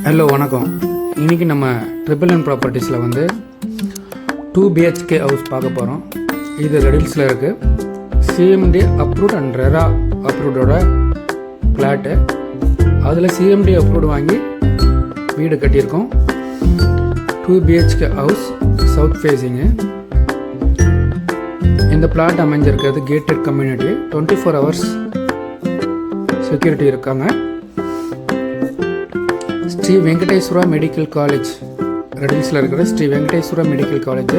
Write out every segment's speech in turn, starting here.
Hello வணக்கம். இன்றைக்கி நம்ம ட்ரிபிள் என் ப்ராப்பர்ட்டிஸில் வந்து 2 BHK ஹவுஸ் பார்க்க போகிறோம். இது ரெடில்ஸில் இருக்குது. சிஎம்டி அப்ரூவ்ட் அண்ட் ரெரா அப்ரூவ்டோட ஃப்ளாட்டு. அதில் சிஎம்டி அப்ரூவ்டு வாங்கி வீடு கட்டியிருக்கோம். 2 BHK ஹவுஸ், சவுத் ஃபேஸிங்கு. இந்த பிளாட் அமைஞ்சிருக்கிறது கேட்டட் கம்யூனிட்டி. 24 hours செக்யூரிட்டி இருக்காங்க. ஸ்ரீ வெங்கடேஸ்வரா மெடிக்கல் காலேஜ், ரெடில்ஸில் இருக்கிற ஸ்ரீ வெங்கடேஸ்வரா மெடிக்கல் காலேஜ்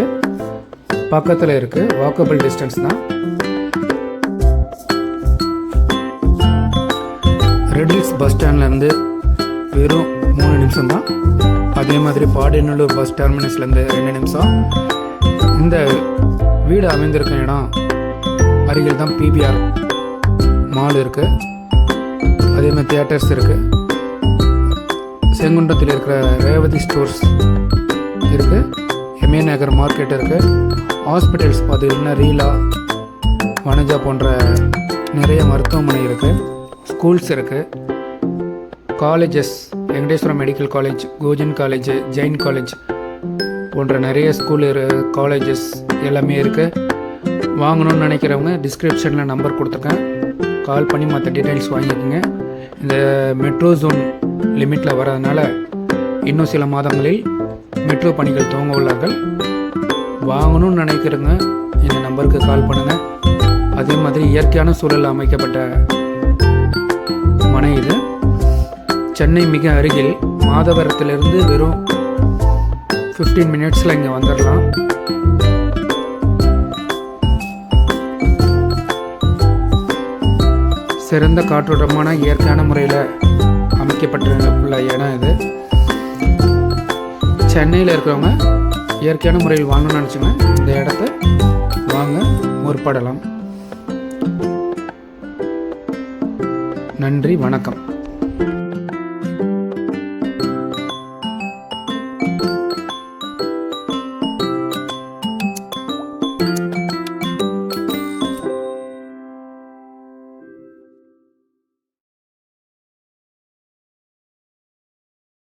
பக்கத்தில் இருக்குது. வாக்கபிள் டிஸ்டன்ஸ் தான். ரெடில்ஸ் பஸ் ஸ்டாண்ட்லேருந்து வெறும் 3 நிமிஷம் தான். அதே மாதிரி பாடியநல்லூர் பஸ் டெர்மினஸ்லேருந்து 2 நிமிஷம். இந்த வீடு அமைந்திருக்க இடம் அருகில் தான் பிபிஆர் மால் இருக்குது. அதே மாதிரி தியேட்டர்ஸ் இருக்குது. செங்குன்றத்தில் இருக்கிற ரேவதி ஸ்டோர்ஸ் இருக்குது. எம்ஏ நகர் மார்க்கெட் இருக்குது. ஹாஸ்பிட்டல்ஸ் பார்த்திங்கன்னா ரீலா, வனஜா போன்ற நிறைய மருத்துவமனை இருக்குது. ஸ்கூல்ஸ் இருக்குது. Colleges, Venkateswara medical college, Gojan college, Jain college போன்ற நிறைய ஸ்கூல் காலேஜஸ் எல்லாமே இருக்குது. வாங்கணும்னு நினைக்கிறவங்க டிஸ்கிரிப்ஷனில் நம்பர் கொடுத்துருக்கேன். கால் பண்ணி மற்ற டீட்டெயில்ஸ் வாங்கிக்கோங்க. இந்த மெட்ரோ ஜோன் லிமிட்டில் வரதுனால இன்னும் சில மாதங்களில் மெட்ரோ பணிகள் துவங்க உள்ளார்கள். வாங்கணும்னு நினைக்கிறவங்க இந்த நம்பருக்கு கால் பண்ணுங்கள். அதே மாதிரி இயற்கையான சூழலில் அமைக்கப்பட்ட மனை இது. சென்னை மிக அருகில் மாதவரத்திலிருந்து வெறும் 15 minutesல இங்கே வந்துடலாம். சிறந்த காற்றோட்டமான இயற்கையான முறையில் அமைக்கப்பட்டுள்ள இடம் இது. சென்னையில் இருக்கிறவங்க இயற்கையான முறையில் வாங்கணும்னு நினச்சிங்க இந்த இடத்த வாங்க முற்படலாம். நன்றி, வணக்கம்.